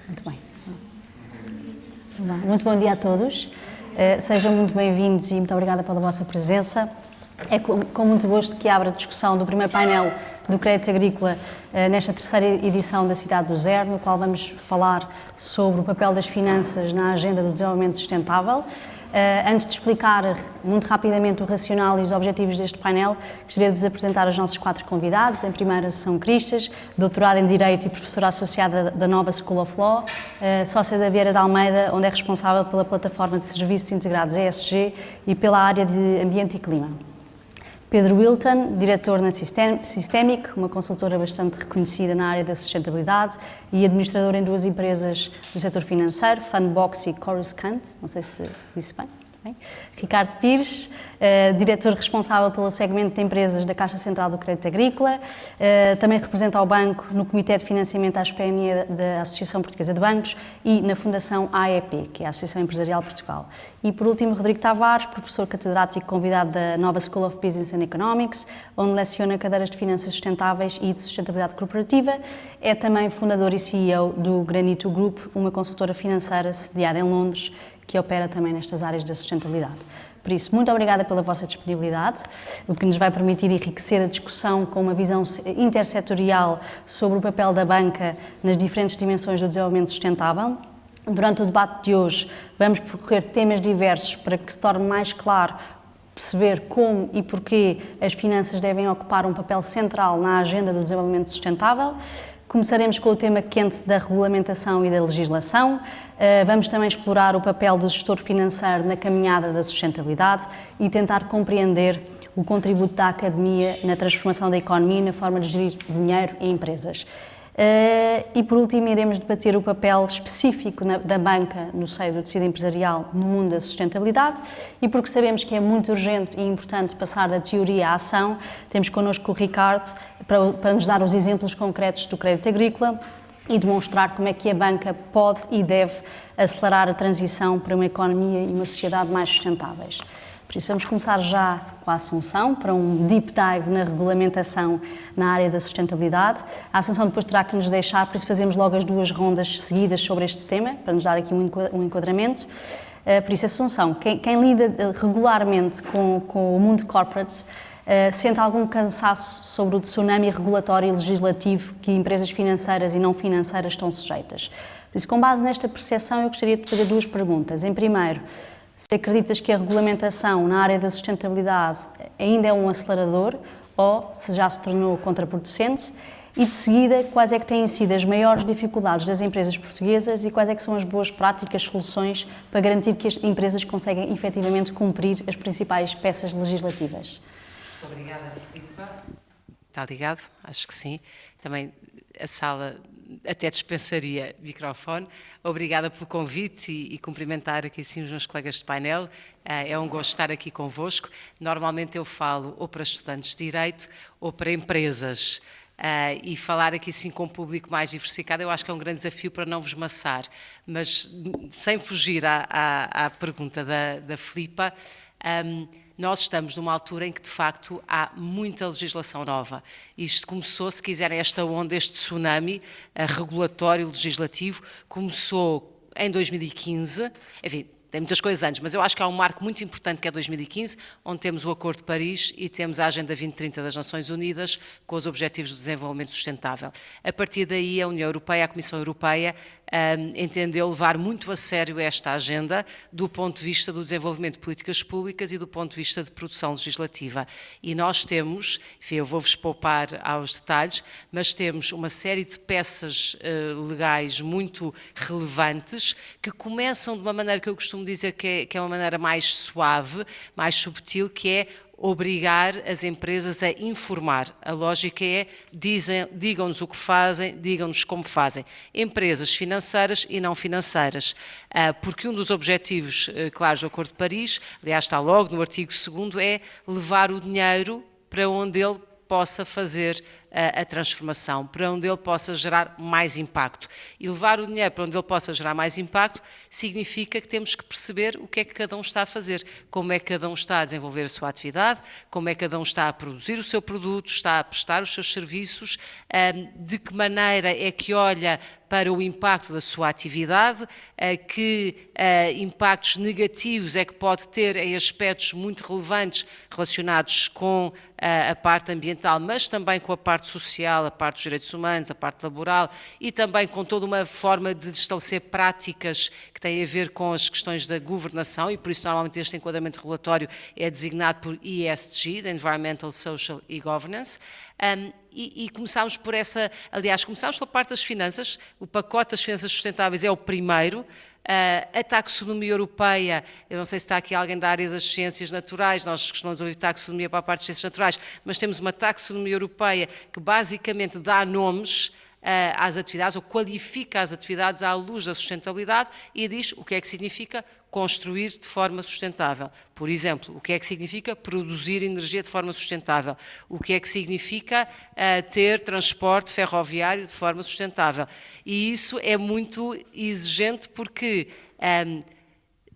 Muito bem. Muito bom dia a todos. Sejam muito bem-vindos e muito obrigada pela vossa presença. É com muito gosto que abro a discussão do primeiro painel do Crédito Agrícola nesta terceira edição da Cidade do Zero, no qual vamos falar sobre o papel das finanças na agenda do desenvolvimento sustentável. Antes de explicar muito rapidamente o racional e os objetivos deste painel, gostaria de vos apresentar os nossos 4 convidados. Em primeira, são Cristas, doutorada em Direito e professora associada da Nova School of Law, sócia da Vieira de Almeida, onde é responsável pela plataforma de serviços integrados ESG e pela área de ambiente e clima. Pedro Wilton, diretor na Systemic, uma consultora bastante reconhecida na área da sustentabilidade e administrador em 2 empresas do setor financeiro, Fundbox e Coruscant, não sei se disse bem. Ricardo Pires, diretor responsável pelo segmento de empresas da Caixa Central do Crédito Agrícola, também representa o banco no Comitê de Financiamento às PME da Associação Portuguesa de Bancos e na Fundação AEP, que é a Associação Empresarial de Portugal. E por último, Rodrigo Tavares, professor catedrático convidado da Nova School of Business and Economics, onde leciona cadeiras de Finanças Sustentáveis e de Sustentabilidade Corporativa. É também fundador e CEO do Granito Group, uma consultora financeira sediada em Londres, que opera também nestas áreas da sustentabilidade. Por isso, muito obrigada pela vossa disponibilidade, o que nos vai permitir enriquecer a discussão com uma visão intersetorial sobre o papel da banca nas diferentes dimensões do desenvolvimento sustentável. Durante o debate de hoje, vamos percorrer temas diversos para que se torne mais claro perceber como e porquê as finanças devem ocupar um papel central na agenda do desenvolvimento sustentável. Começaremos com o tema quente da regulamentação e da legislação. Vamos também explorar o papel do gestor financeiro na caminhada da sustentabilidade e tentar compreender o contributo da academia na transformação da economia e na forma de gerir dinheiro e empresas. E por último iremos debater o papel específico da banca no seio do tecido empresarial no mundo da sustentabilidade e porque sabemos que é muito urgente e importante passar da teoria à ação, temos connosco o Ricardo para nos dar os exemplos concretos do crédito agrícola e demonstrar como é que a banca pode e deve acelerar a transição para uma economia e uma sociedade mais sustentáveis. Por isso, vamos começar já com a Assunção, para um deep dive na regulamentação na área da sustentabilidade. A Assunção depois terá que nos deixar, por isso fazemos logo as 2 rondas seguidas sobre este tema, para nos dar aqui um enquadramento. Por isso, Assunção, quem lida regularmente com o mundo corporate, sente algum cansaço sobre o tsunami regulatório e legislativo que empresas financeiras e não financeiras estão sujeitas. Por isso, com base nesta percepção, eu gostaria de fazer 2 perguntas. Em primeiro, se acreditas que a regulamentação na área da sustentabilidade ainda é um acelerador ou se já se tornou contraproducente e, de seguida, quais é que têm sido as maiores dificuldades das empresas portuguesas e quais é que são as boas práticas, soluções para garantir que as empresas conseguem efetivamente cumprir as principais peças legislativas? Obrigada, Filipa. Está ligado? Acho que sim. Também a sala até dispensaria microfone. Obrigada pelo convite e cumprimentar aqui sim os meus colegas de painel. É um gosto estar aqui convosco. Normalmente eu falo ou para estudantes de Direito ou para empresas. E falar aqui sim com um público mais diversificado, eu acho que é um grande desafio para não vos maçar. Mas sem fugir à pergunta da Filipa, nós estamos numa altura em que, de facto, há muita legislação nova. Isto começou, se quiserem, esta onda, este tsunami regulatório, legislativo, começou em 2015, enfim, tem muitas coisas antes, mas eu acho que há um marco muito importante que é 2015, onde temos o Acordo de Paris e temos a Agenda 2030 das Nações Unidas com os Objetivos de Desenvolvimento Sustentável. A partir daí, a União Europeia, a Comissão Europeia, entendeu levar muito a sério esta agenda do ponto de vista do desenvolvimento de políticas públicas e do ponto de vista de produção legislativa. E nós temos, enfim, eu vou-vos poupar aos detalhes, mas temos uma série de peças legais muito relevantes que começam de uma maneira que eu costumo dizer que é uma maneira mais suave, mais subtil, que é obrigar as empresas a informar. A lógica é, digam-nos o que fazem, digam-nos como fazem. Empresas financeiras e não financeiras. Porque um dos objetivos claros do Acordo de Paris, aliás está logo no artigo 2º, é levar o dinheiro para onde ele possa fazer a transformação, para onde ele possa gerar mais impacto. E levar o dinheiro para onde ele possa gerar mais impacto significa que temos que perceber o que é que cada um está a fazer, como é que cada um está a desenvolver a sua atividade, como é que cada um está a produzir o seu produto, está a prestar os seus serviços, de que maneira é que olha para o impacto da sua atividade, que impactos negativos é que pode ter em aspectos muito relevantes relacionados com a parte ambiental, mas também com a parte social, a parte dos direitos humanos, a parte laboral e também com toda uma forma de estabelecer práticas que têm a ver com as questões da governação e por isso normalmente este enquadramento regulatório é designado por ESG, de Environmental, Social e Governance. E começámos por essa, aliás, começámos pela parte das finanças, o pacote das finanças sustentáveis é o primeiro. A taxonomia europeia, eu não sei se está aqui alguém da área das ciências naturais, nós costumamos ouvir taxonomia para a parte das ciências naturais, mas temos uma taxonomia europeia que basicamente dá nomes às atividades, ou qualifica as atividades à luz da sustentabilidade e diz o que é que significa construir de forma sustentável. Por exemplo, o que é que significa produzir energia de forma sustentável? O que é que significa ter transporte ferroviário de forma sustentável? E isso é muito exigente porque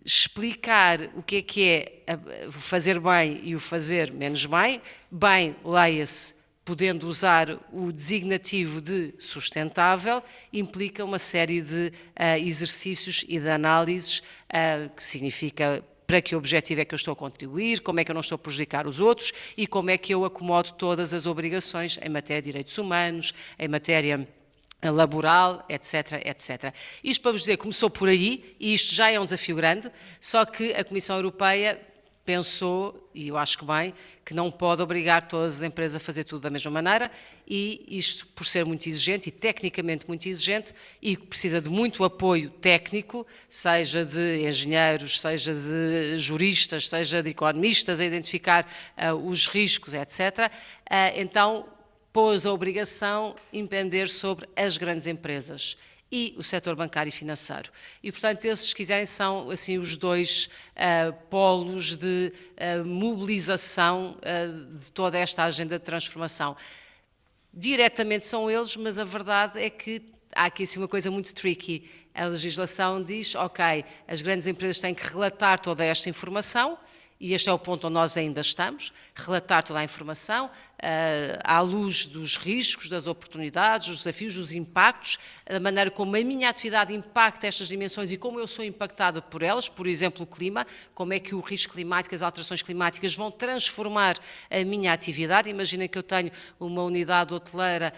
explicar o que é o fazer bem e o fazer menos bem, bem, leia-se, podendo usar o designativo de sustentável, implica uma série de exercícios e de análises que significa para que objetivo é que eu estou a contribuir, como é que eu não estou a prejudicar os outros e como é que eu acomodo todas as obrigações em matéria de direitos humanos, em matéria laboral, etc, etc. Isto para vos dizer, começou por aí e isto já é um desafio grande, só que a Comissão Europeia pensou, e eu acho que bem, que não pode obrigar todas as empresas a fazer tudo da mesma maneira e isto por ser muito exigente e tecnicamente muito exigente e precisa de muito apoio técnico, seja de engenheiros, seja de juristas, seja de economistas a identificar os riscos, etc. Então pôs a obrigação de impender sobre as grandes empresas e o setor bancário e financeiro. E, portanto, esses, se quiserem, são assim, os dois polos de mobilização de toda esta agenda de transformação. Diretamente são eles, mas a verdade é que há aqui assim, uma coisa muito tricky. A legislação diz, ok, as grandes empresas têm que relatar toda esta informação, e este é o ponto onde nós ainda estamos, relatar toda a informação, à luz dos riscos, das oportunidades, dos desafios, dos impactos, da maneira como a minha atividade impacta estas dimensões e como eu sou impactada por elas, por exemplo, o clima, como é que o risco climático, as alterações climáticas vão transformar a minha atividade. Imaginem que eu tenho uma unidade hoteleira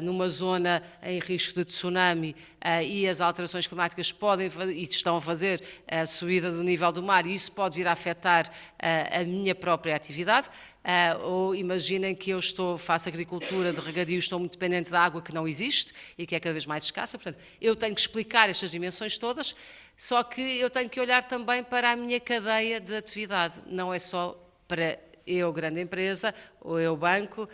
numa zona em risco de tsunami e as alterações climáticas podem e estão a fazer a subida do nível do mar e isso pode vir a afetar a minha própria atividade. Ou imaginem que eu faço agricultura de regadio, estou muito dependente da água que não existe e que é cada vez mais escassa, portanto, eu tenho que explicar estas dimensões todas, só que eu tenho que olhar também para a minha cadeia de atividade, não é só para eu, grande empresa, ou eu, banco,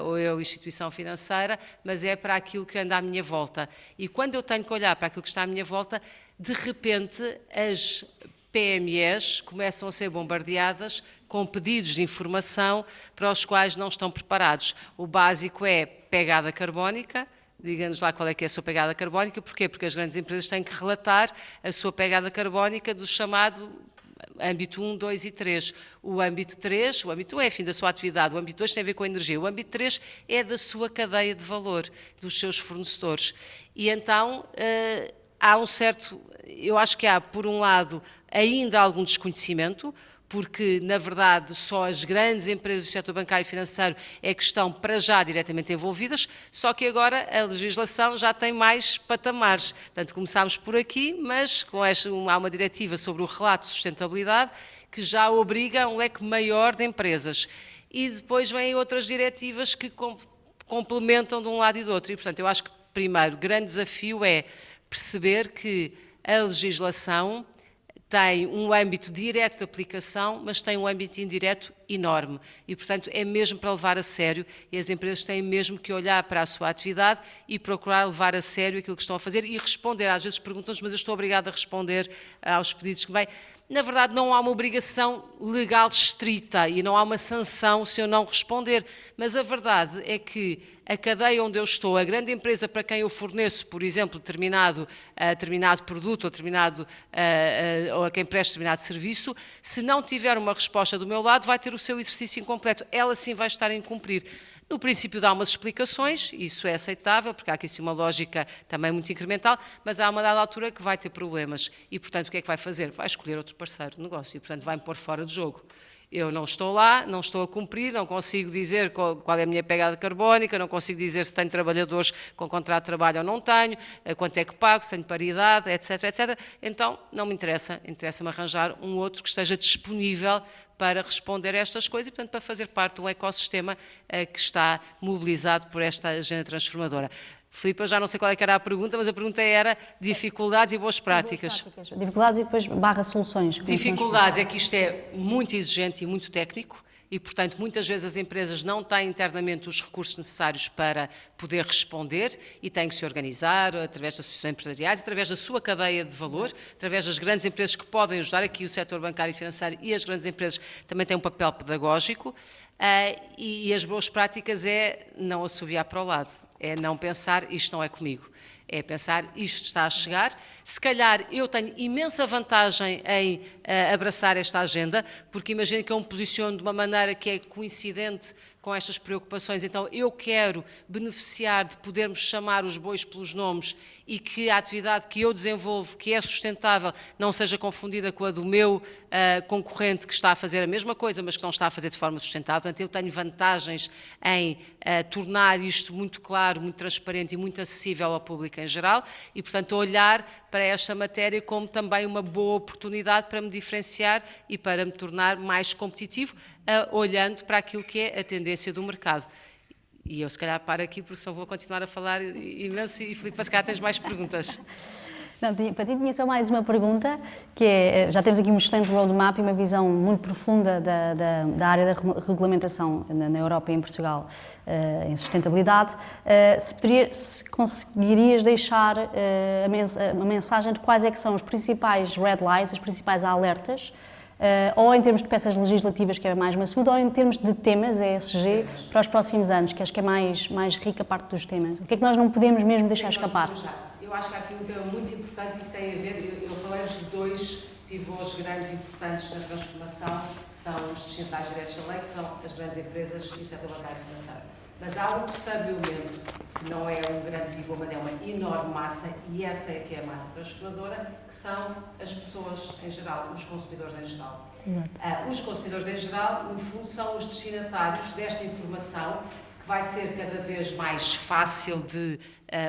ou eu, instituição financeira, mas é para aquilo que anda à minha volta. E quando eu tenho que olhar para aquilo que está à minha volta, de repente as PMEs começam a ser bombardeadas com pedidos de informação para os quais não estão preparados. O básico é pegada carbónica, diga-nos lá qual é que é a sua pegada carbónica, porquê? Porque as grandes empresas têm que relatar a sua pegada carbónica do chamado âmbito 1, 2 e 3. O âmbito 3, o âmbito 1 é fim da sua atividade, o âmbito 2 tem a ver com a energia, o âmbito 3 é da sua cadeia de valor, dos seus fornecedores. E então há um certo, eu acho que há, por um lado, ainda algum desconhecimento, porque, na verdade, só as grandes empresas do setor bancário e financeiro é que estão, para já, diretamente envolvidas, só que agora a legislação já tem mais patamares. Portanto, começámos por aqui, mas há uma diretiva sobre o relato de sustentabilidade que já obriga a um leque maior de empresas. E depois vêm outras diretivas que complementam de um lado e do outro. E, portanto, eu acho que, primeiro, o grande desafio é perceber que a legislação tem um âmbito direto de aplicação, mas tem um âmbito indireto enorme e, portanto, é mesmo para levar a sério e as empresas têm mesmo que olhar para a sua atividade e procurar levar a sério aquilo que estão a fazer e responder. Às vezes perguntam-nos, mas eu estou obrigada a responder aos pedidos que vêm. na verdade não há uma obrigação legal estrita e não há uma sanção se eu não responder, mas a verdade é que a cadeia onde eu estou, a grande empresa para quem eu forneço, por exemplo, determinado produto ou a quem presto determinado serviço, se não tiver uma resposta do meu lado, vai ter o seu exercício incompleto. Ela sim vai estar a incumprir. No princípio dá umas explicações, isso é aceitável, porque há aqui uma lógica também muito incremental, mas há uma dada altura que vai ter problemas e, portanto, o que é que vai fazer? Vai escolher outro parceiro de negócio e, portanto, vai-me pôr fora de jogo. Eu não estou lá, não estou a cumprir, não consigo dizer qual é a minha pegada carbónica, não consigo dizer se tenho trabalhadores com contrato de trabalho ou não tenho, quanto é que pago, se tenho paridade, etc, etc. Então, não me interessa, interessa-me arranjar um outro que esteja disponível para responder a estas coisas e, portanto, para fazer parte de um ecossistema que está mobilizado por esta agenda transformadora. Filipe, eu já não sei qual é que era a pergunta, mas a pergunta era dificuldades e boas práticas. Dificuldades e depois barra soluções. Dificuldades é que isto é muito exigente e muito técnico e, portanto, muitas vezes as empresas não têm internamente os recursos necessários para poder responder e têm que se organizar através das associações empresariais, através da sua cadeia de valor, através das grandes empresas que podem ajudar. Aqui o setor bancário e financeiro e as grandes empresas também têm um papel pedagógico e as boas práticas é não assobiar para o lado, é não pensar isto não é comigo. É pensar, isto está a chegar, se calhar eu tenho imensa vantagem em abraçar esta agenda, porque imagino que eu me posiciono de uma maneira que é coincidente com estas preocupações, então eu quero beneficiar de podermos chamar os bois pelos nomes e que a atividade que eu desenvolvo, que é sustentável, não seja confundida com a do meu concorrente que está a fazer a mesma coisa, mas que não está a fazer de forma sustentável. Portanto, eu tenho vantagens em tornar isto muito claro, muito transparente e muito acessível ao público em geral e, portanto, olhar para esta matéria como também uma boa oportunidade para me diferenciar e para me tornar mais competitivo, olhando para aquilo que é a tendência do mercado. E eu, se calhar, paro aqui, porque senão vou continuar a falar imenso e, Filipe, se calhar tens mais perguntas. Não, para ti tinha só mais uma pergunta, que é, já temos aqui um excelente roadmap e uma visão muito profunda da área da regulamentação na Europa e em Portugal em sustentabilidade. Se conseguirias deixar uma mensagem de quais é que são os principais red lights, os principais alertas, ou em termos de peças legislativas, que é mais maçudo, ou em termos de temas, ESG, para os próximos anos, que acho que é mais rica a parte dos temas. O que é que nós não podemos mesmo deixar escapar? Eu acho que há aqui um tema muito importante e que tem a ver, eu falei de dois pivôs grandes importantes na transformação, que são os destinatarários diretos da lei, que são as grandes empresas e o setor bancário e financeiro. Mas há um terceiro elemento, que não é um grande pivô, mas é uma enorme massa, e essa é que é a massa transformadora, que são as pessoas em geral, os consumidores em geral. Os consumidores em geral, no fundo, são os destinatários desta informação, que vai ser cada vez mais fácil de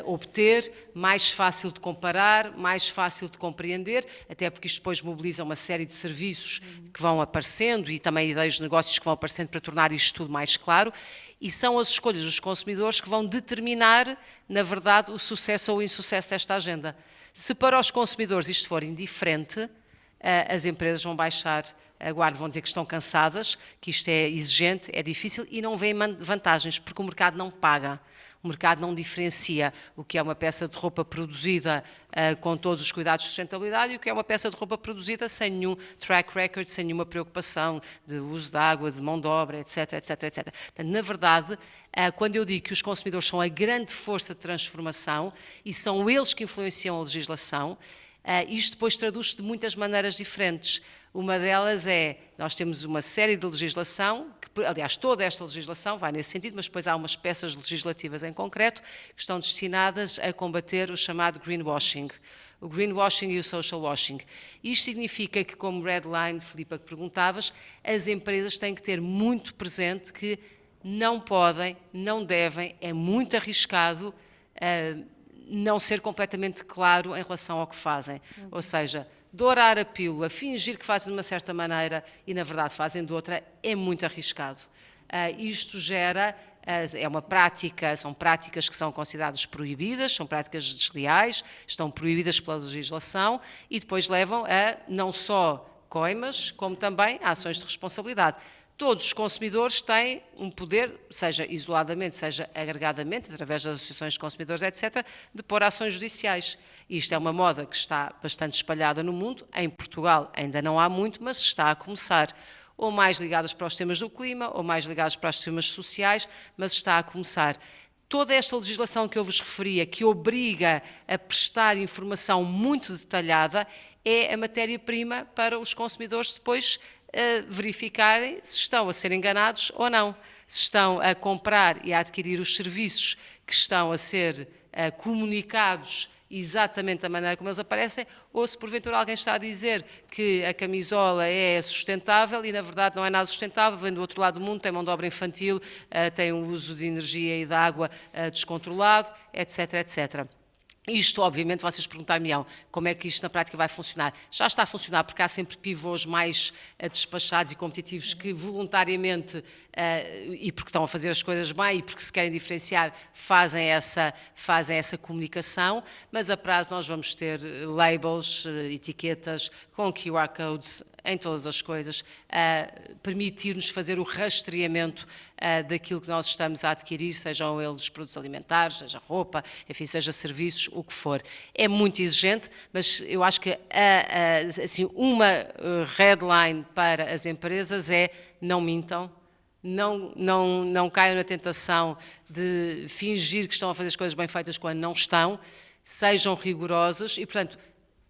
obter, mais fácil de comparar, mais fácil de compreender, até porque isto depois mobiliza uma série de serviços que vão aparecendo e também ideias de negócios que vão aparecendo para tornar isto tudo mais claro, e são as escolhas dos consumidores que vão determinar, na verdade, o sucesso ou o insucesso desta agenda. Se para os consumidores isto for indiferente, as empresas vão baixar a guarda, vão dizer que estão cansadas, que isto é exigente, é difícil e não veem vantagens, porque o mercado não paga. O mercado não diferencia o que é uma peça de roupa produzida com todos os cuidados de sustentabilidade e o que é uma peça de roupa produzida sem nenhum track record, sem nenhuma preocupação de uso de água, de mão de obra, etc, etc, etc. Portanto, na verdade, quando eu digo que os consumidores são a grande força de transformação e são eles que influenciam a legislação, isto depois traduz-se de muitas maneiras diferentes. Uma delas é, nós temos uma série de legislação, que, aliás, toda esta legislação vai nesse sentido, mas depois há umas peças legislativas em concreto que estão destinadas a combater o chamado greenwashing. O greenwashing e o social washing. Isto significa que, como red line, Filipe, que perguntavas, as empresas têm que ter muito presente que não podem, não devem, é muito arriscado não ser completamente claro em relação ao que fazem. Ou seja, dourar a pílula, fingir que fazem de uma certa maneira e, na verdade, fazem de outra, é muito arriscado. Isto gera, é uma prática, são práticas que são consideradas proibidas, são práticas desleais, estão proibidas pela legislação e depois levam a não só coimas, como também a ações de responsabilidade. todos os consumidores têm um poder, seja isoladamente, seja agregadamente, através das associações de consumidores, etc., de pôr ações judiciais. Isto é uma moda que está bastante espalhada no mundo. Em Portugal ainda não há muito, mas está a começar. Ou mais ligadas para os temas do clima, ou mais ligadas para os temas sociais, mas está a começar. Toda esta legislação que eu vos referia, que obriga a prestar informação muito detalhada, é a matéria-prima para os consumidores depois verificarem se estão a ser enganados ou não, se estão a comprar e a adquirir os serviços que estão a ser comunicados exatamente da maneira como eles aparecem, ou se porventura alguém está a dizer que a camisola é sustentável e na verdade não é nada sustentável, vem do outro lado do mundo, tem mão de obra infantil, tem um uso de energia e de água descontrolado, etc, etc. Isto, obviamente, vocês perguntar-me-ão como é que isto na prática vai funcionar. Já está a funcionar porque há sempre pivôs mais despachados e competitivos que voluntariamente, e porque estão a fazer as coisas bem e porque se querem diferenciar, fazem essa comunicação, mas a prazo nós vamos ter labels, etiquetas com QR codes em todas as coisas, permitir-nos fazer o rastreamento daquilo que nós estamos a adquirir, sejam eles produtos alimentares, seja roupa, enfim, seja serviços, o que for. É muito exigente, mas eu acho que assim, uma headline para as empresas é não mintam, não caiam na tentação de fingir que estão a fazer as coisas bem feitas quando não estão, sejam rigorosos e, portanto,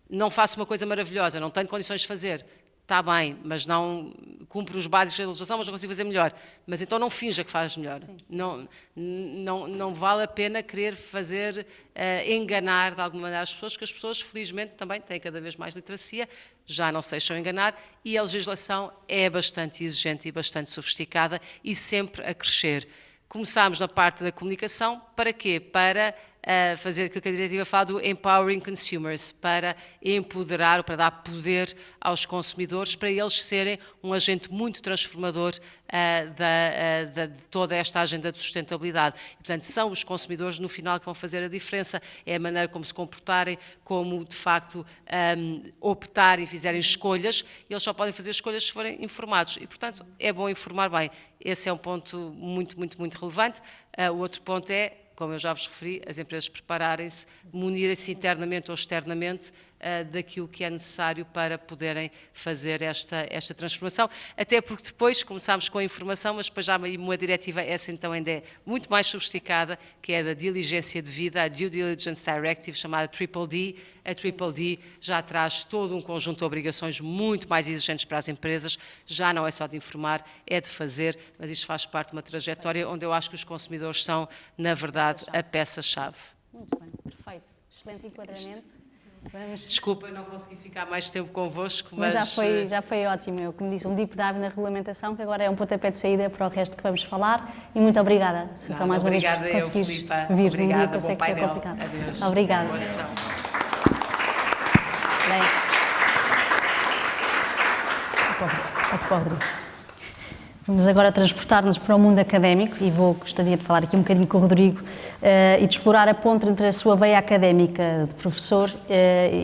não faço uma coisa maravilhosa, não tenho condições de fazer. Está bem, mas não cumpre os básicos da legislação, mas não consigo fazer melhor. Mas então não finja que faz melhor. Não vale a pena querer fazer, enganar de alguma maneira as pessoas, que as pessoas, felizmente, também têm cada vez mais literacia, já não se deixam enganar, e a legislação é bastante exigente e bastante sofisticada e sempre a crescer. Começámos na parte da comunicação, para quê? Para fazer aquilo que a diretiva fala do empowering consumers, para empoderar, ou para dar poder aos consumidores, para eles serem um agente muito transformador de toda esta agenda de sustentabilidade. E, portanto, são os consumidores, no final, que vão fazer a diferença. É a maneira como se comportarem, como, de facto, optarem e fizerem escolhas. E eles só podem fazer escolhas se forem informados. E, portanto, é bom informar bem. Esse é um ponto muito, muito, muito relevante. O outro ponto é, como eu já vos referi, as empresas prepararem-se, munirem-se internamente ou externamente daquilo que é necessário para poderem fazer esta transformação, até porque depois começámos com a informação, mas depois já há uma diretiva, essa então ainda é muito mais sofisticada, que é da diligência devida, a Due Diligence Directive, chamada Triple D. A Triple D já traz todo um conjunto de obrigações muito mais exigentes para as empresas, já não é só de informar, é de fazer, mas isto faz parte de uma trajetória onde eu acho que os consumidores são, na verdade, a peça-chave. Muito bem, perfeito. Excelente enquadramento. Desculpa, não consegui ficar mais tempo convosco, mas já foi ótimo. Eu, como disse, um deep dive na regulamentação, que agora é um pontapé de saída para o resto que vamos falar. E muito obrigada, Susana, mais uma vez por conseguires vir num dia que eu sei que foi complicado. Adeus. Obrigada. Boa sessão. Vamos agora transportar-nos para o mundo académico e gostaria de falar aqui um bocadinho com o Rodrigo e de explorar a ponte entre a sua veia académica de professor,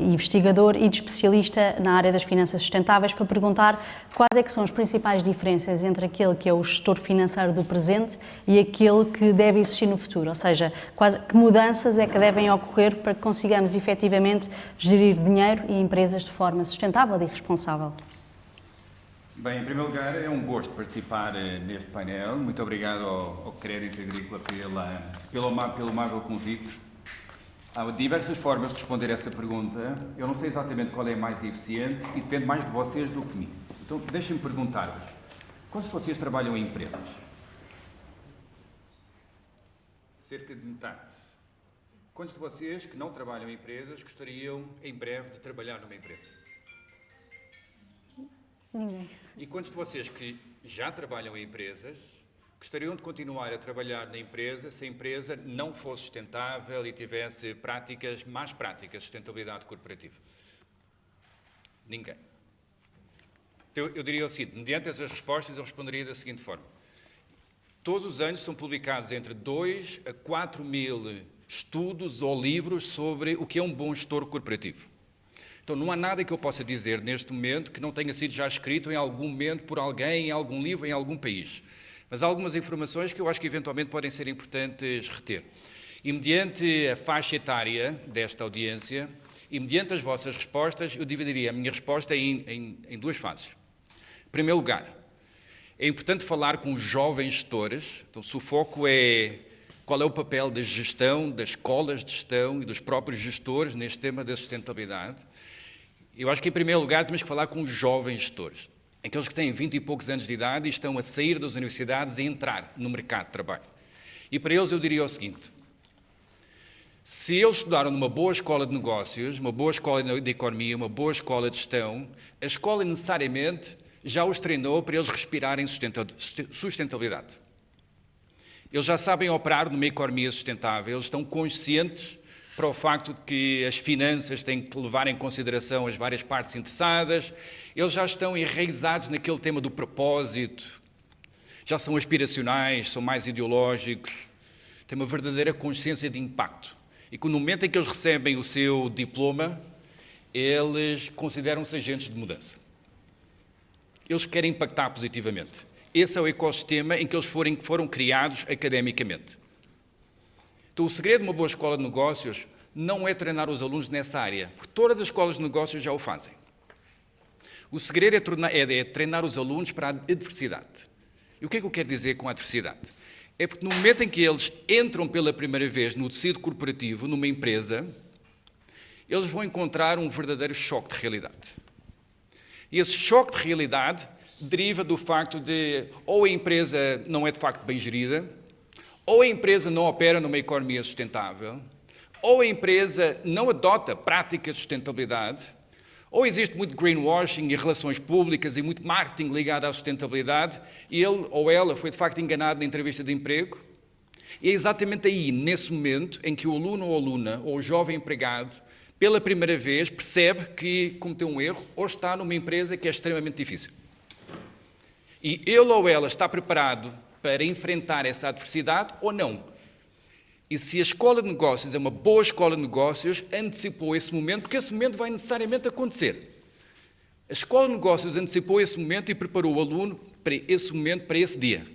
investigador e de especialista na área das finanças sustentáveis para perguntar quais é que são as principais diferenças entre aquele que é o gestor financeiro do presente e aquele que deve existir no futuro, ou seja, que mudanças é que devem ocorrer para que consigamos efetivamente gerir dinheiro e empresas de forma sustentável e responsável. Bem, em primeiro lugar, é um gosto participar neste painel. Muito obrigado ao Crédito Agrícola pelo amável convite. Há diversas formas de responder essa pergunta. Eu não sei exatamente qual é a mais eficiente e depende mais de vocês do que de mim. Então, deixem-me perguntar-vos. Quantos de vocês trabalham em empresas? Cerca de metade. Quantos de vocês que não trabalham em empresas gostariam, em breve, de trabalhar numa empresa? Ninguém. E quantos de vocês que já trabalham em empresas gostariam de continuar a trabalhar na empresa se a empresa não fosse sustentável e tivesse más práticas de sustentabilidade corporativa? Ninguém. Então, eu diria o seguinte, mediante essas respostas eu responderia da seguinte forma. Todos os anos são publicados entre 2 a 4 mil estudos ou livros sobre o que é um bom gestor corporativo. Então não há nada que eu possa dizer neste momento que não tenha sido já escrito em algum momento por alguém, em algum livro, em algum país. Mas há algumas informações que eu acho que eventualmente podem ser importantes reter. E mediante a faixa etária desta audiência, e mediante as vossas respostas, eu dividiria a minha resposta em duas fases. Em primeiro lugar, é importante falar com os jovens gestores. Então, se o foco é qual é o papel da gestão, das escolas de gestão e dos próprios gestores neste tema da sustentabilidade, eu acho que, em primeiro lugar, temos que falar com os jovens gestores, aqueles que têm 20 e poucos anos de idade e estão a sair das universidades e entrar no mercado de trabalho. E para eles eu diria o seguinte: se eles estudaram numa boa escola de negócios, uma boa escola de economia, uma boa escola de gestão, a escola necessariamente já os treinou para eles respirarem sustentabilidade. Eles já sabem operar numa economia sustentável, eles estão conscientes para o facto de que as finanças têm que levar em consideração as várias partes interessadas, eles já estão enraizados naquele tema do propósito, já são aspiracionais, são mais ideológicos, têm uma verdadeira consciência de impacto. E que no momento em que eles recebem o seu diploma, eles consideram-se agentes de mudança. Eles querem impactar positivamente. Esse é o ecossistema em que eles foram criados academicamente. Então, o segredo de uma boa escola de negócios não é treinar os alunos nessa área, porque todas as escolas de negócios já o fazem. O segredo é treinar os alunos para a adversidade. E o que é que eu quero dizer com a adversidade? É porque no momento em que eles entram pela primeira vez no tecido corporativo, numa empresa, eles vão encontrar um verdadeiro choque de realidade. E esse choque de realidade deriva do facto de ou a empresa não é de facto bem gerida, ou a empresa não opera numa economia sustentável, ou a empresa não adota práticas de sustentabilidade, ou existe muito greenwashing e relações públicas e muito marketing ligado à sustentabilidade, e ele ou ela foi de facto enganado na entrevista de emprego. E é exatamente aí, nesse momento, em que o aluno ou aluna, ou o jovem empregado, pela primeira vez percebe que cometeu um erro ou está numa empresa que é extremamente difícil. E ele ou ela está preparado para enfrentar essa adversidade ou não. E se a escola de negócios é uma boa escola de negócios, antecipou esse momento, porque esse momento vai necessariamente acontecer. A escola de negócios antecipou esse momento e preparou o aluno para esse momento, para esse dia.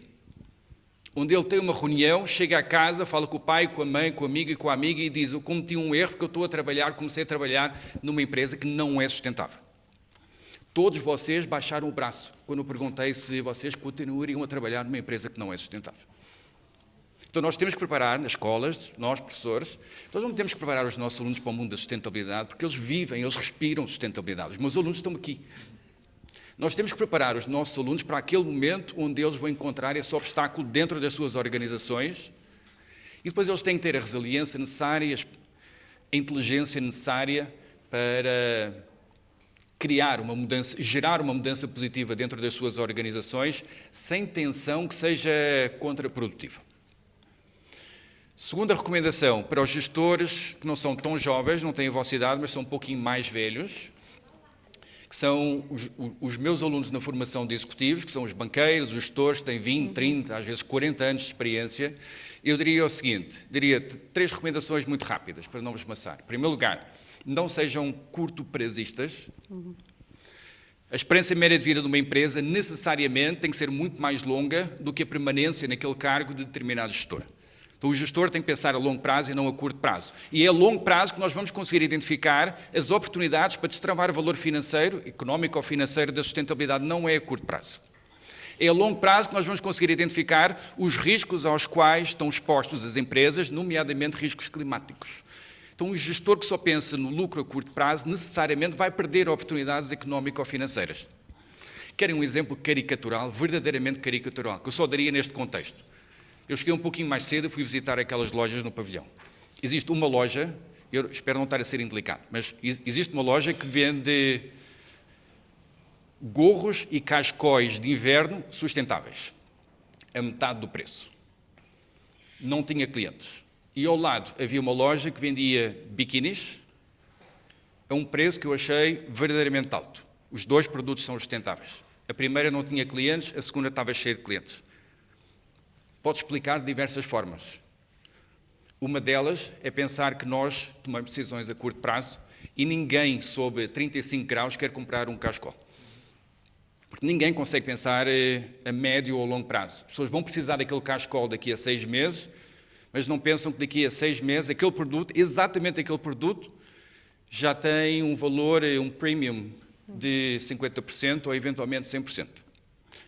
Onde ele tem uma reunião, chega a casa, fala com o pai, com a mãe, com o amigo e com a amiga e diz: eu cometi um erro porque eu comecei a trabalhar numa empresa que não é sustentável. Todos vocês baixaram o braço quando eu perguntei se vocês continuariam a trabalhar numa empresa que não é sustentável. Então nós temos que preparar, nas escolas, nós professores, nós não temos que preparar os nossos alunos para o mundo da sustentabilidade, porque eles vivem, eles respiram sustentabilidade. Os meus alunos estão aqui. Nós temos que preparar os nossos alunos para aquele momento onde eles vão encontrar esse obstáculo dentro das suas organizações e depois eles têm que ter a resiliência necessária, a inteligência necessária para criar uma mudança, gerar uma mudança positiva dentro das suas organizações, sem tensão que seja contraprodutiva. Segunda recomendação para os gestores que não são tão jovens, não têm a vossa idade, mas são um pouquinho mais velhos, que são os meus alunos na formação de executivos, que são os banqueiros, os gestores que têm 20, 30, às vezes 40 anos de experiência. Eu diria o seguinte, diria 3 recomendações muito rápidas, para não vos maçar. Em primeiro lugar, não sejam curto-prazistas. A experiência média de vida de uma empresa necessariamente tem que ser muito mais longa do que a permanência naquele cargo de determinado gestor. Então, o gestor tem que pensar a longo prazo e não a curto prazo. E é a longo prazo que nós vamos conseguir identificar as oportunidades para destravar o valor financeiro, económico ou financeiro da sustentabilidade, não é a curto prazo. É a longo prazo que nós vamos conseguir identificar os riscos aos quais estão expostos as empresas, nomeadamente riscos climáticos. Então, um gestor que só pensa no lucro a curto prazo, necessariamente vai perder oportunidades económico-financeiras. Querem um exemplo caricatural, verdadeiramente caricatural, que eu só daria neste contexto. Eu cheguei um pouquinho mais cedo e fui visitar aquelas lojas no pavilhão. Existe uma loja, eu espero não estar a ser indelicado, mas existe uma loja que vende gorros e cascóis de inverno sustentáveis, a metade do preço. Não tinha clientes. E ao lado havia uma loja que vendia biquinis a um preço que eu achei verdadeiramente alto. Os 2 produtos são sustentáveis. A primeira não tinha clientes, a segunda estava cheia de clientes. Pode explicar de diversas formas. Uma delas é pensar que nós tomamos decisões a curto prazo E ninguém sob 35 graus quer comprar um cascol. Porque ninguém consegue pensar a médio ou longo prazo. As pessoas vão precisar daquele cascol daqui a 6 meses, mas não pensam que daqui a 6 meses aquele produto, exatamente aquele produto, já tem um valor, um premium de 50% ou eventualmente 100%.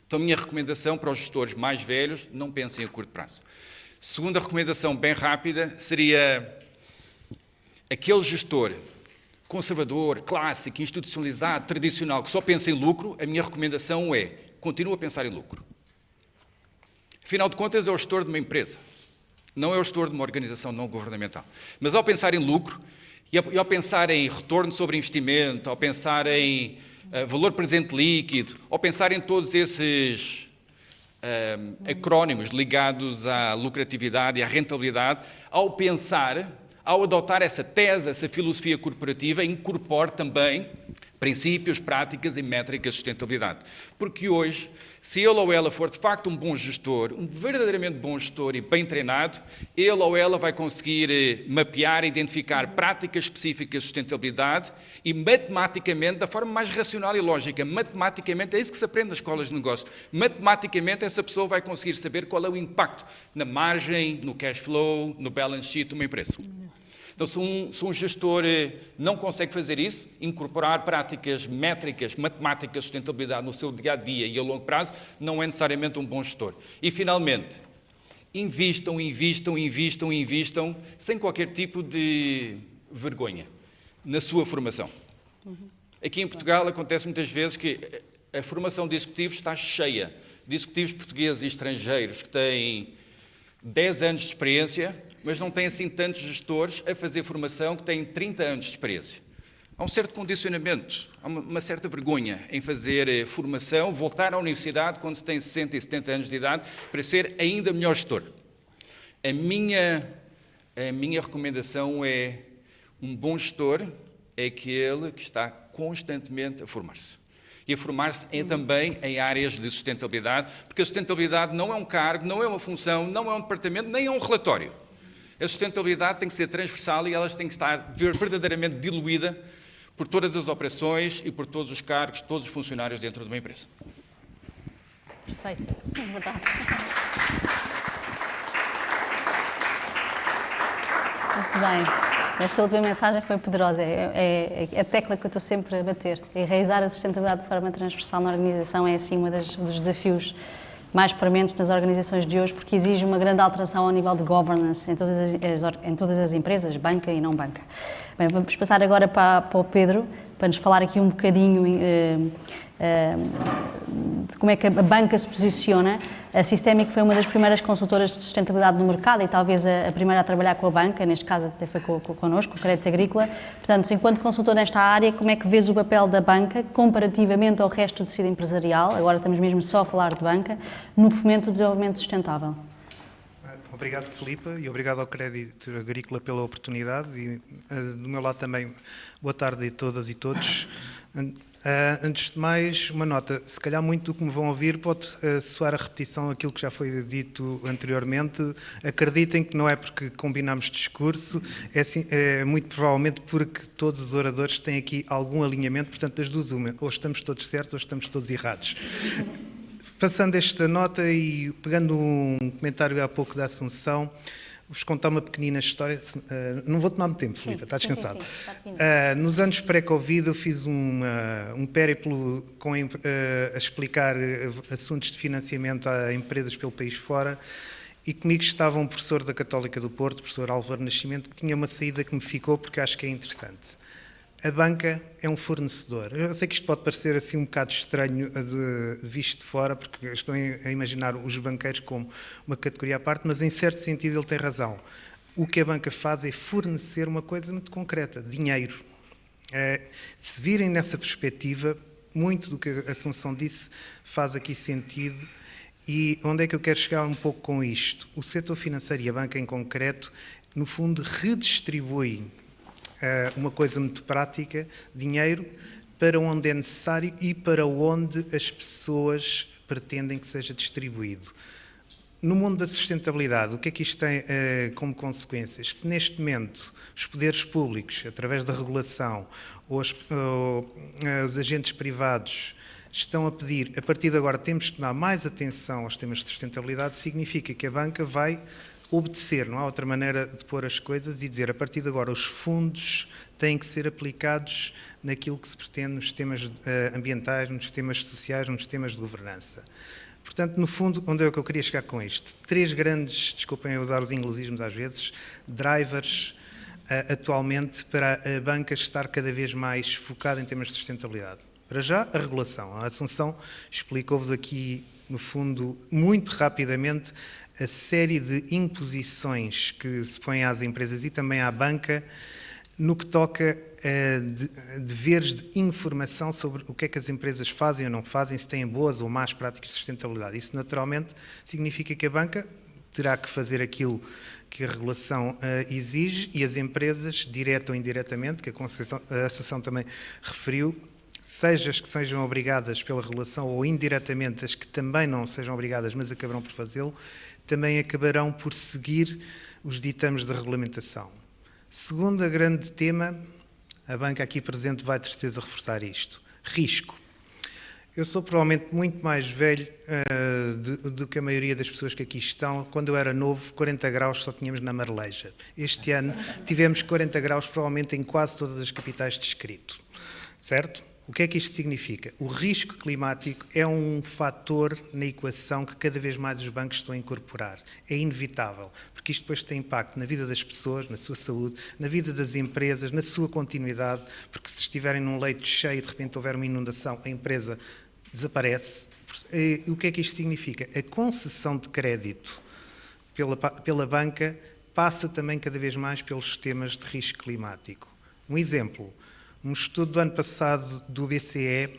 Então a minha recomendação para os gestores mais velhos, não pensem a curto prazo. Segunda recomendação bem rápida seria aquele gestor conservador, clássico, institucionalizado, tradicional, que só pensa em lucro, a minha recomendação é, continua a pensar em lucro. Afinal de contas, é o gestor de uma empresa, não é o gestor de uma organização não governamental. Mas ao pensar em lucro, e ao pensar em retorno sobre investimento, ao pensar em valor presente líquido, ao pensar em todos esses acrónimos ligados à lucratividade e à rentabilidade, ao adotar essa tese, essa filosofia corporativa, incorpore também princípios, práticas e métricas de sustentabilidade. Porque hoje, se ele ou ela for de facto um bom gestor, um verdadeiramente bom gestor e bem treinado, ele ou ela vai conseguir mapear e identificar práticas específicas de sustentabilidade e matematicamente, da forma mais racional e lógica, matematicamente, é isso que se aprende nas escolas de negócio, matematicamente essa pessoa vai conseguir saber qual é o impacto na margem, no cash flow, no balance sheet de uma empresa. Então, se um gestor não consegue fazer isso, incorporar práticas métricas, matemáticas, sustentabilidade no seu dia-a-dia e a longo prazo, não é necessariamente um bom gestor. E, finalmente, invistam, sem qualquer tipo de vergonha, na sua formação. Aqui em Portugal acontece muitas vezes que a formação de executivos está cheia de executivos portugueses e estrangeiros que têm 10 anos de experiência, mas não têm assim tantos gestores a fazer formação que têm 30 anos de experiência. Há um certo condicionamento, há uma certa vergonha em fazer formação, voltar à universidade quando se tem 60 e 70 anos de idade para ser ainda melhor gestor. A minha recomendação é um bom gestor é aquele que está constantemente a formar-se. E a formar-se também em áreas de sustentabilidade, porque a sustentabilidade não é um cargo, não é uma função, não é um departamento, nem é um relatório. A sustentabilidade tem que ser transversal e ela tem que estar verdadeiramente diluída por todas as operações e por todos os cargos, todos os funcionários dentro de uma empresa. Perfeito, é verdade. Muito bem. Esta última mensagem foi poderosa. É a tecla que eu estou sempre a bater. Enraizar a sustentabilidade de forma transversal na organização é, assim, um dos desafios mais prementes nas organizações de hoje, porque exige uma grande alteração ao nível de governance em todas as empresas, banca e não banca. Bem, vamos passar agora para o Pedro, para nos falar aqui um bocadinho de como é que a banca se posiciona. A Systemic foi uma das primeiras consultoras de sustentabilidade no mercado e talvez a primeira a trabalhar com a banca, neste caso até foi connosco, com o Crédito Agrícola. Portanto, enquanto consultor nesta área, como é que vês o papel da banca comparativamente ao resto do tecido empresarial, agora estamos mesmo só a falar de banca, no fomento do desenvolvimento sustentável? Obrigado, Filipe, e obrigado ao Crédito Agrícola pela oportunidade e, do meu lado também, boa tarde a todas e todos. Antes de mais, uma nota. Se calhar muito do que me vão ouvir pode soar a repetição daquilo que já foi dito anteriormente. Acreditem que não é porque combinamos discurso, é muito provavelmente porque todos os oradores têm aqui algum alinhamento, portanto, das duas uma. Ou estamos todos certos ou estamos todos errados. Passando esta nota e pegando um comentário há pouco da Assunção, vos contar uma pequenina história. Não vou tomar muito tempo, Filipe, está descansado. Sim. Nos anos pré-Covid eu fiz um périplo a explicar assuntos de financiamento a empresas pelo país fora e comigo estava um professor da Católica do Porto, o professor Álvaro Nascimento, que tinha uma saída que me ficou porque acho que é interessante. A banca é um fornecedor. Eu sei que isto pode parecer assim um bocado estranho visto de fora, porque estou a imaginar os banqueiros como uma categoria à parte, mas em certo sentido ele tem razão. O que a banca faz é fornecer uma coisa muito concreta, dinheiro. Se virem nessa perspectiva, muito do que a Assunção disse faz aqui sentido. E onde é que eu quero chegar um pouco com isto? O setor financeiro e a banca em concreto, no fundo, redistribui uma coisa muito prática, dinheiro, para onde é necessário e para onde as pessoas pretendem que seja distribuído. No mundo da sustentabilidade, o que é que isto tem como consequências? Se neste momento os poderes públicos, através da regulação, ou os agentes privados estão a pedir, a partir de agora temos de tomar mais atenção aos temas de sustentabilidade, significa que a banca vai obedecer, não há outra maneira de pôr as coisas e dizer, a partir de agora os fundos têm que ser aplicados naquilo que se pretende nos temas ambientais, nos temas sociais, nos temas de governança. Portanto, no fundo, onde é que eu queria chegar com isto? 3 grandes, desculpem eu usar os inglesismos às vezes, drivers atualmente para a banca estar cada vez mais focada em temas de sustentabilidade. Para já, a regulação. A Assunção explicou-vos aqui, no fundo, muito rapidamente, a série de imposições que se põem às empresas e também à banca no que toca a deveres de informação sobre o que é que as empresas fazem ou não fazem, se têm boas ou más práticas de sustentabilidade. Isso, naturalmente, significa que a banca terá que fazer aquilo que a regulação exige e as empresas, direta ou indiretamente, que a Associação também referiu, seja as que sejam obrigadas pela regulação ou indiretamente as que também não sejam obrigadas, mas acabarão por fazê-lo, também acabarão por seguir os ditames da regulamentação. Segundo grande tema, a banca aqui presente vai de certeza reforçar isto. Risco. Eu sou provavelmente muito mais velho do que a maioria das pessoas que aqui estão. Quando eu era novo, 40 graus só tínhamos na Marleja. Este ano tivemos 40 graus provavelmente em quase todas as capitais de distrito. Certo? O que é que isto significa? O risco climático é um fator na equação que cada vez mais os bancos estão a incorporar. É inevitável, porque isto depois tem impacto na vida das pessoas, na sua saúde, na vida das empresas, na sua continuidade, porque se estiverem num leito cheio e de repente houver uma inundação, a empresa desaparece. E o que é que isto significa? A concessão de crédito pela banca passa também cada vez mais pelos temas de risco climático. Um exemplo. Um estudo do ano passado do BCE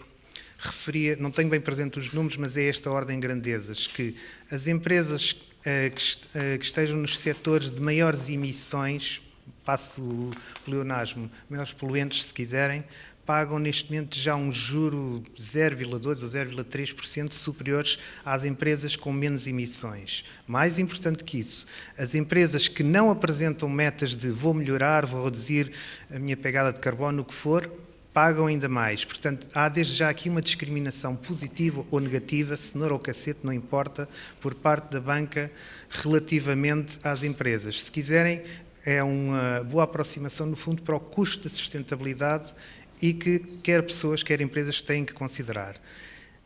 referia, não tenho bem presente os números, mas é esta ordem de grandezas, que as empresas que estejam nos setores de maiores emissões, passo o pleonasmo, maiores poluentes, se quiserem, pagam neste momento já um juro 0,2% ou 0,3% superiores às empresas com menos emissões. Mais importante que isso, as empresas que não apresentam metas de vou melhorar, vou reduzir a minha pegada de carbono, o que for, pagam ainda mais. Portanto, há desde já aqui uma discriminação positiva ou negativa, cenoura ou cacete, não importa, por parte da banca relativamente às empresas. Se quiserem, é uma boa aproximação, no fundo, para o custo da sustentabilidade e que quer pessoas, quer empresas têm que considerar.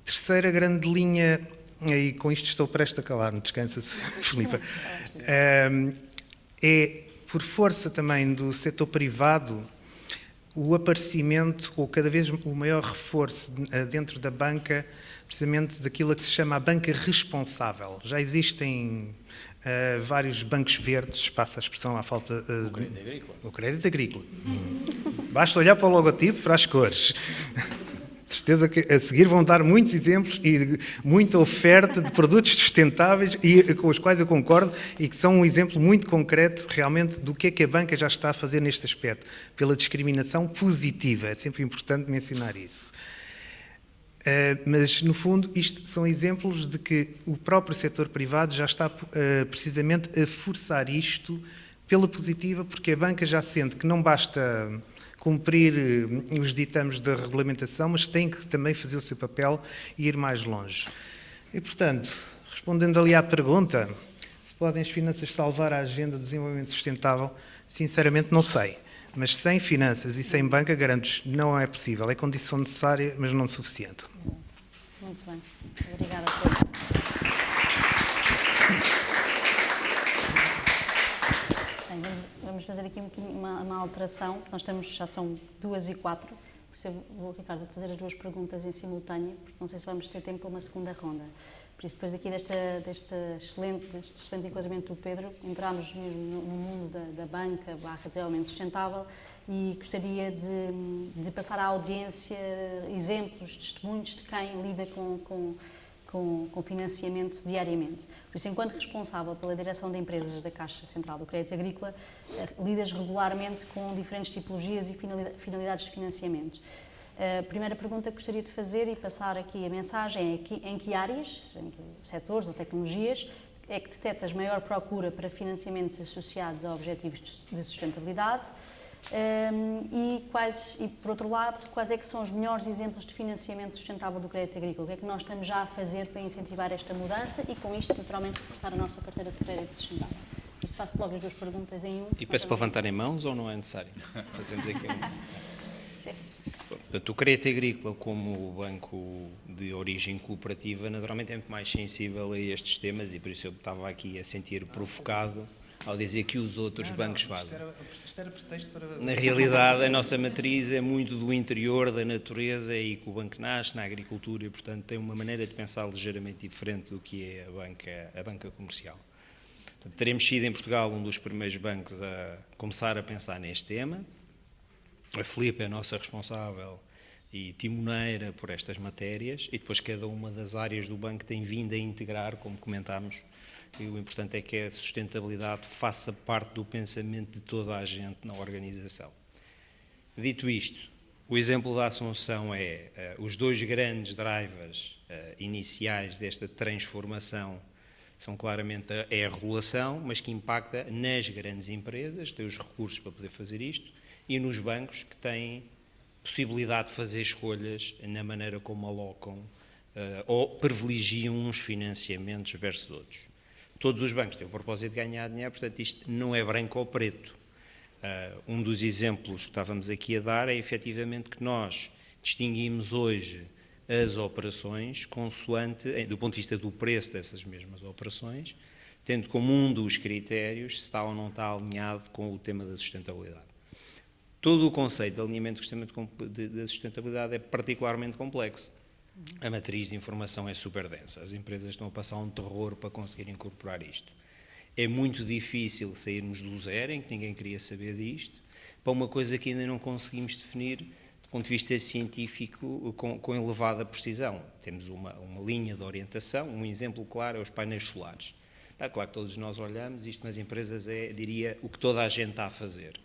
Terceira grande linha, e com isto estou prestes a calar, não descansa-se, Filipa, é, por força também do setor privado, o aparecimento, ou cada vez o maior reforço dentro da banca, precisamente daquilo que se chama a banca responsável. Já existem vários bancos verdes, passa a expressão à falta de... O crédito agrícola. O crédito agrícola. Basta olhar para o logotipo, para as cores. De certeza que a seguir vão dar muitos exemplos e muita oferta de produtos sustentáveis e com os quais eu concordo e que são um exemplo muito concreto realmente do que é que a banca já está a fazer neste aspecto, pela discriminação positiva. É sempre importante mencionar isso. Mas, no fundo, isto são exemplos de que o próprio setor privado já está precisamente a forçar isto pela positiva, porque a banca já sente que não basta cumprir os ditames da regulamentação, mas tem que também fazer o seu papel e ir mais longe. E, portanto, respondendo ali à pergunta, se podem as finanças salvar a agenda de desenvolvimento sustentável, sinceramente não sei. Mas sem finanças e sem banca, garanto, não é possível. É condição necessária, mas não suficiente. Muito bem. Obrigada, Pedro. Bem, vamos fazer aqui uma alteração. Nós já são 2h04, por isso eu vou, Ricardo, fazer as 2 perguntas em simultâneo, porque não sei se vamos ter tempo para uma segunda ronda. Por isso, depois aqui deste excelente enquadramento do Pedro, entramos mesmo no mundo da banca, desenvolvimento sustentável, e gostaria de passar à audiência exemplos, testemunhos de quem lida com financiamento diariamente. Por isso, enquanto responsável pela direção de empresas da Caixa Central do Crédito Agrícola, lidas regularmente com diferentes tipologias e finalidades de financiamento. A primeira pergunta que gostaria de fazer e passar aqui a mensagem é em que áreas, setores ou tecnologias, é que detectas maior procura para financiamentos associados a objetivos de sustentabilidade? E, por outro lado, quais é que são os melhores exemplos de financiamento sustentável do crédito agrícola? O que é que nós estamos já a fazer para incentivar esta mudança e, com isto, naturalmente, reforçar a nossa carteira de crédito sustentável? Isto faço logo as duas perguntas em um. E peço para levantarem mãos ou não é necessário? Fazemos aqui Sim. Portanto, o crédito agrícola, como banco de origem cooperativa, naturalmente é muito mais sensível a estes temas e por isso eu estava aqui a sentir provocado ao dizer que os outros bancos fazem. Isto era pretexto para... Na realidade, a nossa matriz é muito do interior, da natureza, e que o banco nasce na agricultura e, portanto, tem uma maneira de pensar ligeiramente diferente do que é a banca comercial. Portanto, teremos sido em Portugal um dos primeiros bancos a começar a pensar neste tema. A Filipe é a nossa responsável e timoneira por estas matérias, e depois cada uma das áreas do banco tem vindo a integrar, como comentámos, e o importante é que a sustentabilidade faça parte do pensamento de toda a gente na organização. Dito isto, o exemplo da Assunção é os dois grandes drivers iniciais desta transformação são claramente a regulação, mas que impacta nas grandes empresas, que têm os recursos para poder fazer isto, e nos bancos que têm possibilidade de fazer escolhas na maneira como alocam ou privilegiam uns financiamentos versus outros. Todos os bancos têm o propósito de ganhar dinheiro, portanto isto não é branco ou preto. Um dos exemplos que estávamos aqui a dar é efetivamente que nós distinguimos hoje as operações consoante, do ponto de vista do preço dessas mesmas operações, tendo como um dos critérios se está ou não está alinhado com o tema da sustentabilidade. Todo o conceito de alinhamento da sustentabilidade é particularmente complexo. A matriz de informação é super densa, as empresas estão a passar um terror para conseguir incorporar isto. É muito difícil sairmos do zero, em que ninguém queria saber disto, para uma coisa que ainda não conseguimos definir do ponto de vista científico com elevada precisão. Temos uma linha de orientação, um exemplo claro é os painéis solares. Claro que todos nós olhamos, isto nas empresas diria, o que toda a gente está a fazer.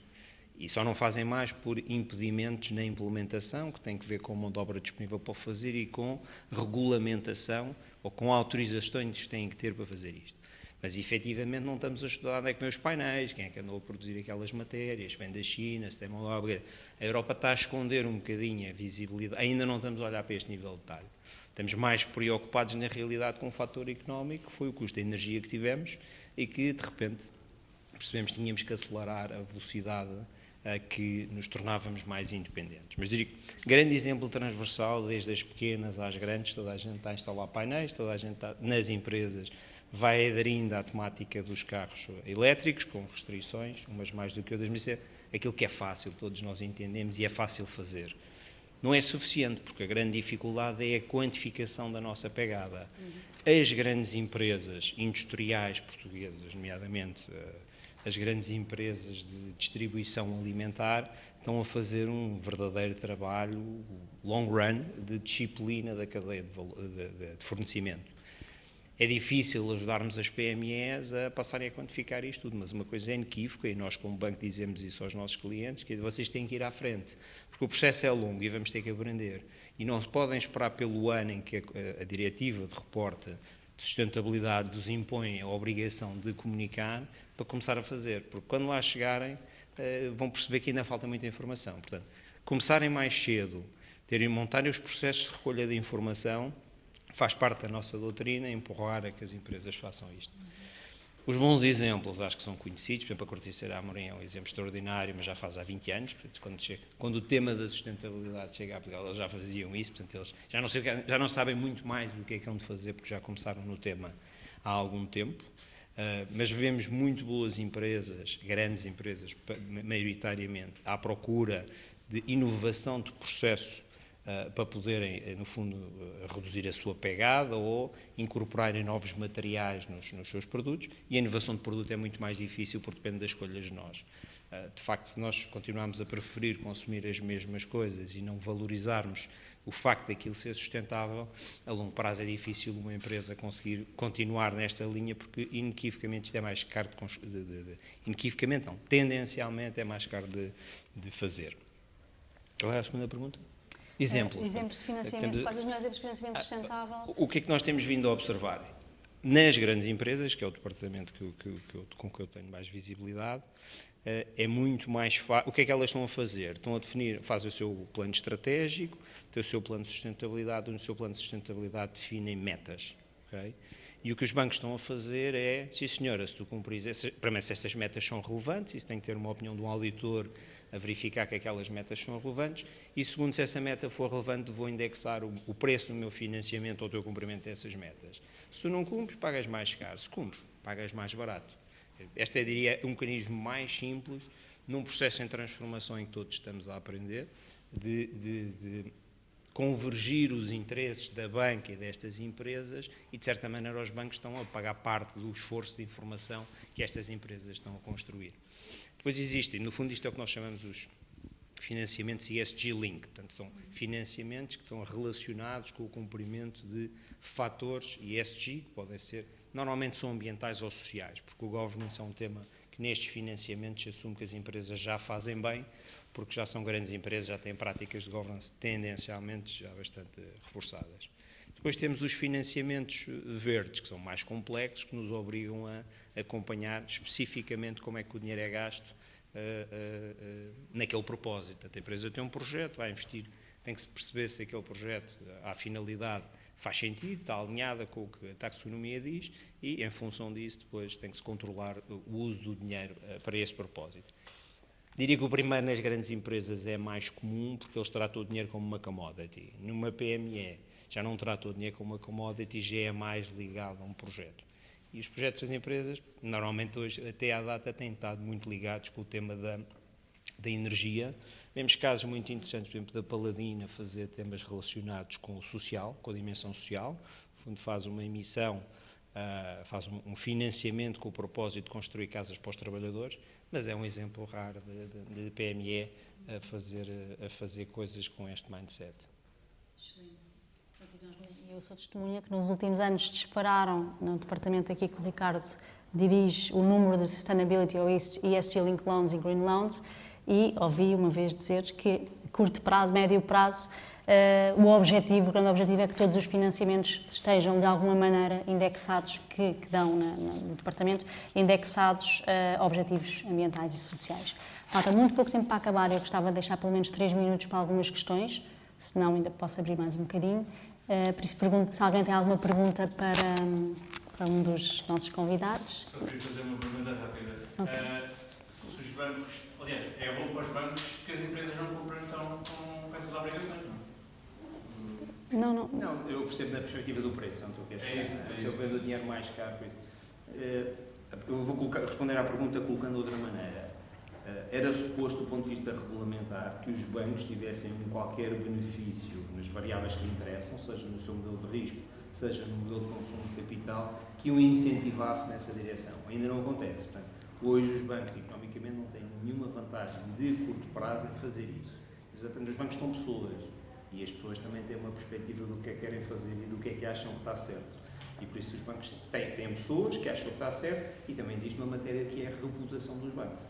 E só não fazem mais por impedimentos na implementação, que tem que ver com mão de obra disponível para fazer e com regulamentação ou com autorizações que têm que ter para fazer isto. Mas, efetivamente, não estamos a estudar onde é que vem os painéis, quem é que andou a produzir aquelas matérias, vem da China, se tem mão de obra. A Europa está a esconder um bocadinho a visibilidade, ainda não estamos a olhar para este nível de detalhe. Estamos mais preocupados, na realidade, com o fator económico, que foi o custo da energia que tivemos e que, de repente, percebemos que tínhamos que acelerar a velocidade a que nos tornávamos mais independentes. Mas digo, grande exemplo transversal, desde as pequenas às grandes, toda a gente está a instalar painéis, toda a gente está, nas empresas, vai aderindo à temática dos carros elétricos, com restrições, umas mais do que outras, mas é aquilo que é fácil, todos nós entendemos, e é fácil fazer. Não é suficiente, porque a grande dificuldade é a quantificação da nossa pegada. As grandes empresas industriais portuguesas, nomeadamente as grandes empresas de distribuição alimentar, estão a fazer um verdadeiro trabalho, long run, de disciplina da cadeia de fornecimento. É difícil ajudarmos as PMEs a passarem a quantificar isto tudo, mas uma coisa é inequívoca, e nós como banco dizemos isso aos nossos clientes, que vocês têm que ir à frente, porque o processo é longo e vamos ter que aprender. E não se podem esperar pelo ano em que a diretiva de reporte de sustentabilidade vos impõe a obrigação de comunicar para começar a fazer, porque quando lá chegarem vão perceber que ainda falta muita informação. Portanto, começarem mais cedo, montarem os processos de recolha de informação, faz parte da nossa doutrina empurrar a que as empresas façam isto. Os bons exemplos acho que são conhecidos, por exemplo, a Corticeira Amorim é um exemplo extraordinário, mas já faz há 20 anos, portanto, quando o tema da sustentabilidade chega a Portugal, eles já faziam isso, portanto, eles já não sabem muito mais do que é que hão de fazer, porque já começaram no tema há algum tempo, mas vemos muito boas empresas, grandes empresas, maioritariamente, à procura de inovação de processo, para poderem, no fundo, reduzir a sua pegada ou incorporarem novos materiais nos seus produtos, e a inovação de produto é muito mais difícil porque depende das escolhas de nós. De facto, se nós continuarmos a preferir consumir as mesmas coisas e não valorizarmos o facto daquilo ser sustentável, a longo prazo é difícil uma empresa conseguir continuar nesta linha, porque inequivocamente isto é mais caro inequivocamente não, tendencialmente é mais caro de fazer. Qual é a segunda pergunta? Exemplos de financiamento, quais os melhores exemplos de financiamento sustentável? O que é que nós temos vindo a observar? Nas grandes empresas, que é o departamento com que eu tenho mais visibilidade, é muito mais fácil. O que é que elas estão a fazer? Estão a definir, fazem o seu plano estratégico, têm o seu plano de sustentabilidade, e no seu plano de sustentabilidade definem metas. Okay? E o que os bancos estão a fazer é, sim senhora, se tu cumprires, primeiro se estas metas são relevantes, isso tem que ter uma opinião de um auditor a verificar que aquelas metas são relevantes, e segundo, se essa meta for relevante, vou indexar o preço do meu financiamento ao teu cumprimento dessas metas. Se tu não cumpres, pagas mais caro, se cumpres, pagas mais barato. Este é, diria, um mecanismo mais simples, num processo em transformação em que todos estamos a aprender, de convergir os interesses da banca e destas empresas e, de certa maneira, os bancos estão a pagar parte do esforço de informação que estas empresas estão a construir. Depois existem, no fundo, isto é o que nós chamamos os financiamentos ESG Link, portanto, são financiamentos que estão relacionados com o cumprimento de fatores ESG, que podem ser, normalmente são ambientais ou sociais, porque o governance é um tema que nestes financiamentos se assume que as empresas já fazem bem, porque já são grandes empresas, já têm práticas de governance tendencialmente já bastante reforçadas. Depois temos os financiamentos verdes, que são mais complexos, que nos obrigam a acompanhar especificamente como é que o dinheiro é gasto naquele propósito. Portanto, a empresa tem um projeto, vai investir, tem que se perceber se aquele projeto, à finalidade, faz sentido, está alinhada com o que a taxonomia diz e, em função disso, depois tem que se controlar o uso do dinheiro para esse propósito. Diria que o primeiro nas grandes empresas é mais comum porque eles tratam o dinheiro como uma commodity. Numa PME já não tratam o dinheiro como uma commodity, já é mais ligado a um projeto. E os projetos das empresas, normalmente hoje, até à data, têm estado muito ligados com o tema da energia. Vemos casos muito interessantes, por exemplo, da Paladina fazer temas relacionados com o social, com a dimensão social. No fundo, faz uma emissão, faz um financiamento com o propósito de construir casas para os trabalhadores, mas é um exemplo raro de PME a fazer coisas com este mindset. Excelente. Eu sou testemunha que nos últimos anos dispararam, no departamento aqui que o Ricardo dirige, o número de Sustainability ou ESG Link Loans e Green Loans, e ouvi uma vez dizer que, curto prazo, médio prazo, o grande objetivo é que todos os financiamentos estejam, de alguma maneira, indexados, que dão no departamento, indexados a objetivos ambientais e sociais. Falta muito pouco tempo para acabar, eu gostava de deixar pelo menos 3 minutos para algumas questões, senão ainda posso abrir mais um bocadinho. Por isso pergunto se alguém tem alguma pergunta para um dos nossos convidados. Eu queria fazer uma pergunta rápida. Okay. Se os bancos, aliás, é bom para os bancos que as empresas não cumprem então com essas obrigações, não? Não, eu percebo da perspectiva do preço, não estou a questionar. Se eu vendo o dinheiro mais caro, por isso. Eu vou responder à pergunta colocando de outra maneira. Era suposto, do ponto de vista regulamentar, que os bancos tivessem qualquer benefício nas variáveis que interessam, seja no seu modelo de risco, seja no modelo de consumo de capital, que o incentivasse nessa direção. Ainda não acontece. Portanto, hoje os bancos, economicamente, não têm nenhuma vantagem de curto prazo em fazer isso. Exatamente, os bancos estão pessoas e as pessoas também têm uma perspectiva do que é que querem fazer e do que é que acham que está certo. E por isso os bancos têm pessoas que acham que está certo e também existe uma matéria que é a reputação dos bancos.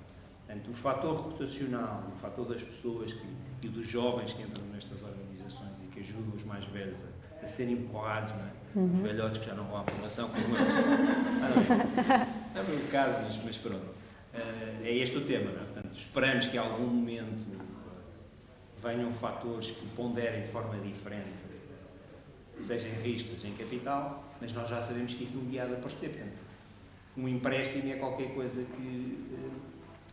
Portanto, o fator reputacional, o fator das pessoas e dos jovens que entram nestas organizações e que ajudam os mais velhos a serem empurrados, não é? Os velhotes que já não vão à formação, como eu. Não é o meu caso, mas pronto. É este o tema, não é? Portanto, esperamos que em algum momento venham fatores que ponderem de forma diferente, seja em risco, seja em capital, mas nós já sabemos que isso me há de aparecer. Portanto, um empréstimo é qualquer coisa que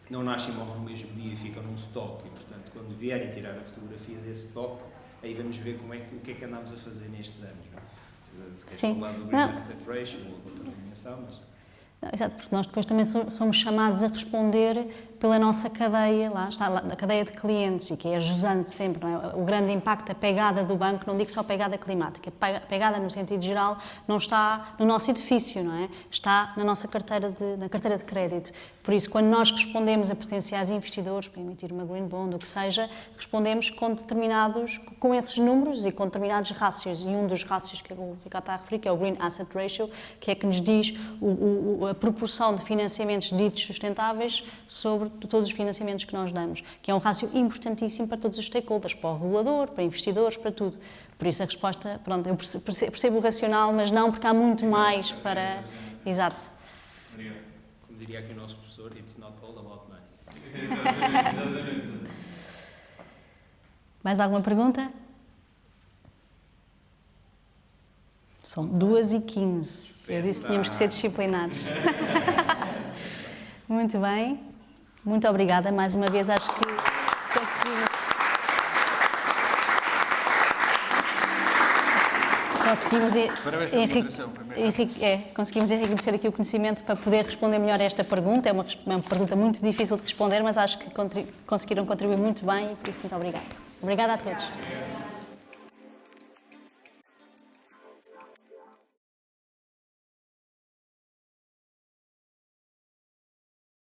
não nasce e morre no mesmo dia e fica num stock. E, portanto, quando vierem tirar a fotografia desse stock, aí vamos ver o que é que andamos a fazer nestes anos. Não é? Se queres falar do Green Asset Ratio ou de outra dimensão, mas... Não, exato, porque nós depois também somos chamados a responder pela nossa cadeia, lá está, a cadeia de clientes, e que é jusante sempre, não é? O grande impacto, a pegada do banco, não digo só pegada climática, pegada no sentido geral, não está no nosso edifício, não é? Está na nossa carteira de crédito. Por isso, quando nós respondemos a potenciais investidores para emitir uma green bond, o que seja, respondemos com esses números e com determinados rácios. E um dos rácios que o Ricardo está a referir, que é o Green Asset Ratio, que é que nos diz a proporção de financiamentos ditos sustentáveis sobre todos os financiamentos que nós damos, que é um rácio importantíssimo para todos os stakeholders, para o regulador, para investidores, para tudo. Por isso a resposta, pronto, eu percebo o racional, mas não, porque há muito mais para... Exato. Obrigado. Como diria aqui o nosso professor, it's not all about money. Mais alguma pergunta? São 2h15. Eu disse que tínhamos que ser disciplinados. Muito bem. Muito obrigada. Mais uma vez, acho que conseguimos enriquecer aqui o conhecimento para poder responder melhor a esta pergunta. É uma pergunta muito difícil de responder, mas acho que conseguiram contribuir muito bem e por isso muito obrigada. Obrigada a todos.